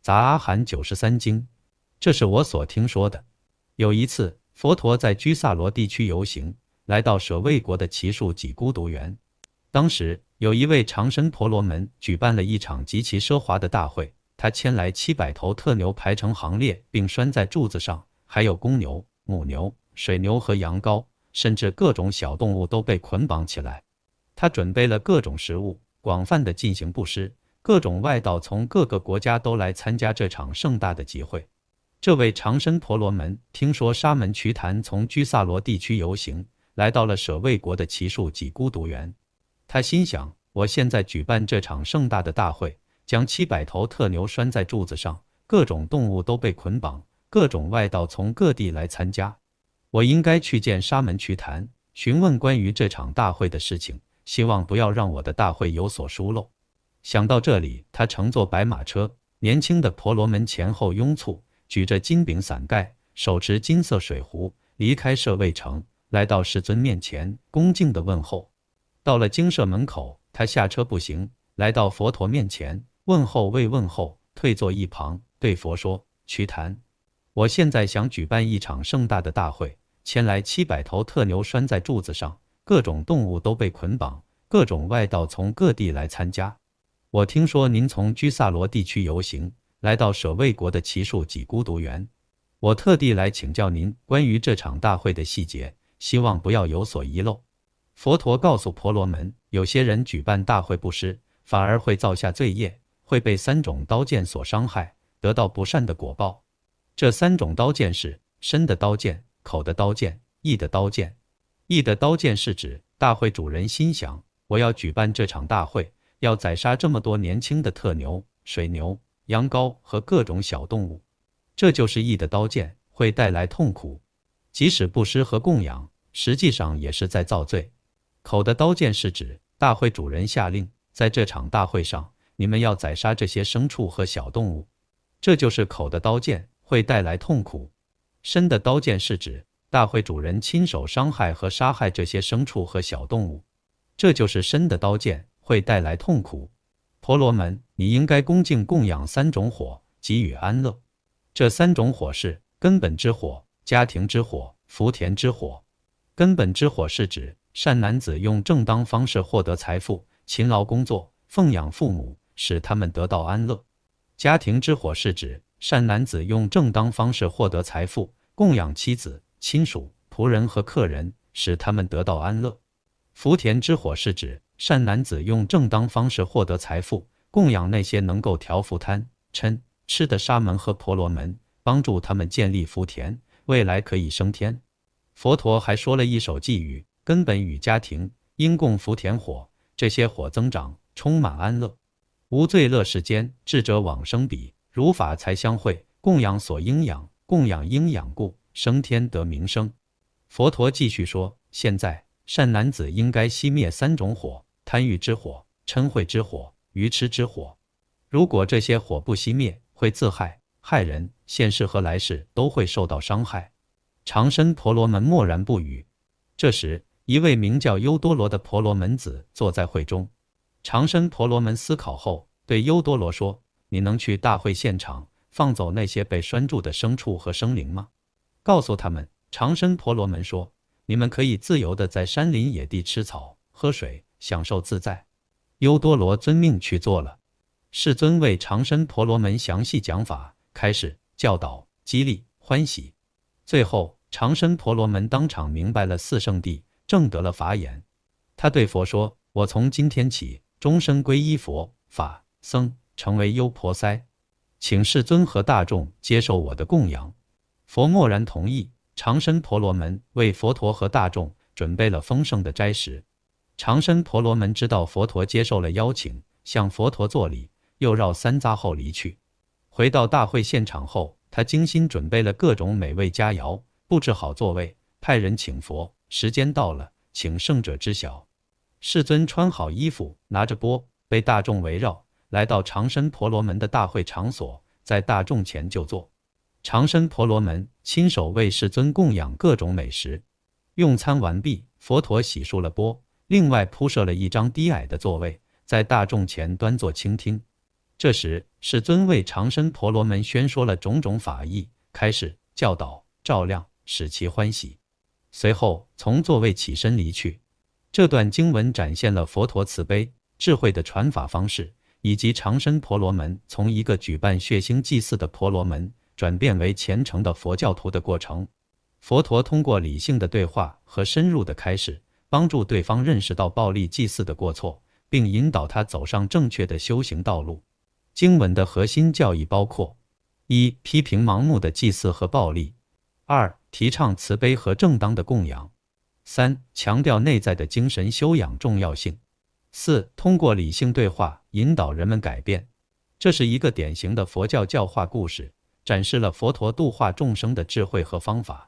杂阿含93经。这是我所听说的。有一次，佛陀在居萨罗地区游行，来到舍卫国的祇树给孤独园。当时有一位长身婆罗门举办了一场极其奢华的大会，他牵来700头特牛排成行列，并拴在柱子上，还有公牛、母牛、水牛和羊羔，甚至各种小动物都被捆绑起来。他准备了各种食物，广泛地进行布施，各种外道从各个国家都来参加这场盛大的集会。这位长身婆罗门听说沙门瞿昙从居萨罗地区游行，来到了舍卫国的祇树给孤独园。他心想，我现在举办这场盛大的大会，将700头特牛拴在柱子上，各种动物都被捆绑，各种外道从各地来参加。我应该去见沙门瞿昙，询问关于这场大会的事情，希望不要让我的大会有所疏漏。想到这里，他乘坐白马车，年轻的婆罗门前后拥簇，举着金柄伞盖，手持金色水壶，离开舍卫城，来到世尊面前，恭敬地问候。到了精舍门口，他下车步行，来到佛陀面前，问候未问候，退坐一旁，对佛说：瞿昙，我现在想举办一场盛大的大会，牵来700头特牛拴在柱子上，各种动物都被捆绑，各种外道从各地来参加。我听说您从居萨罗地区游行，来到舍卫国的祇树给孤独园，我特地来请教您关于这场大会的细节，希望不要有所遗漏。佛陀告诉婆罗门，有些人举办大会布施，反而会造下罪业，会被3种刀剑所伤害，得到不善的果报。这3种刀剑是身的刀剑、口的刀剑、意的刀剑。意的刀剑是指大会主人心想，我要举办这场大会，要宰杀这么多年轻的特牛、水牛、羊羔和各种小动物，这就是意的刀剑，会带来痛苦。即使布施和供养，实际上也是在造罪。口的刀剑是指大会主人下令，在这场大会上，你们要宰杀这些牲畜和小动物，这就是口的刀剑，会带来痛苦。身的刀剑是指大会主人亲手伤害和杀害这些牲畜和小动物，这就是身的刀剑，会带来痛苦。婆罗门，你应该恭敬供养3种火，给予安乐。这3种火是根本之火、家庭之火、福田之火。根本之火是指善男子用正当方式获得财富，勤劳工作，奉养父母，使他们得到安乐。家庭之火是指善男子用正当方式获得财富，供养妻子、亲属、仆人和客人，使他们得到安乐。福田之火是指善男子用正当方式获得财富，供养那些能够调伏贪、嗔、痴的沙门和婆罗门，帮助他们建立福田，未来可以升天。佛陀还说了一首偈语，根本与家庭因供福田火，这些火增长，充满安乐。无罪乐世间，智者往生彼，如法财相会，供养所应养，供养应养故，升天得名声。佛陀继续说，现在善男子应该熄灭3种火，贪欲之火、嗔恚之火、愚痴之火。如果这些火不熄灭，会自害，害人，现世和来世都会受到伤害。长身婆罗门默然不语。这时，一位名叫优多罗的婆罗门子坐在会中。长身婆罗门思考后，对优多罗说：你能去大会现场，放走那些被拴住的牲畜和生灵吗？告诉他们。长身婆罗门说：你们可以自由地在山林野地吃草、喝水，享受自在。优多罗遵命去做了。世尊为长身婆罗门详细讲法，开示、教导、激励、欢喜。最后，长身婆罗门当场明白了4圣谛，证得了法眼。他对佛说：我从今天起，终身皈依佛、法、僧，成为优婆塞，请世尊和大众接受我的供养。佛默然同意。长身婆罗门为佛陀和大众准备了丰盛的斋食。长身婆罗门知道佛陀接受了邀请，向佛陀作礼，又绕3匝后离去。回到大会现场后，他精心准备了各种美味佳肴，布置好座位，派人请佛。时间到了，请圣者知晓。世尊穿好衣服，拿着钵，被大众围绕，来到长身婆罗门的大会场所，在大众前就坐。长身婆罗门亲手为世尊供养各种美食。用餐完毕，佛陀洗漱了钵，另外铺设了一张低矮的座位，在大众前端坐倾听。这时，世尊为长身婆罗门宣说了种种法义，开始教导、照亮，使其欢喜。随后，从座位起身离去。这段经文展现了佛陀慈悲、智慧的传法方式，以及长身婆罗门从一个举办血腥祭祀的婆罗门，转变为虔诚的佛教徒的过程。佛陀通过理性的对话和深入的开示，帮助对方认识到暴力祭祀的过错，并引导他走上正确的修行道路。经文的核心教义包括：一、批评盲目的祭祀和暴力；二、提倡慈悲和正当的供养；三、强调内在的精神修养重要性；四、通过理性对话引导人们改变。这是一个典型的佛教教化故事，展示了佛陀度化众生的智慧和方法。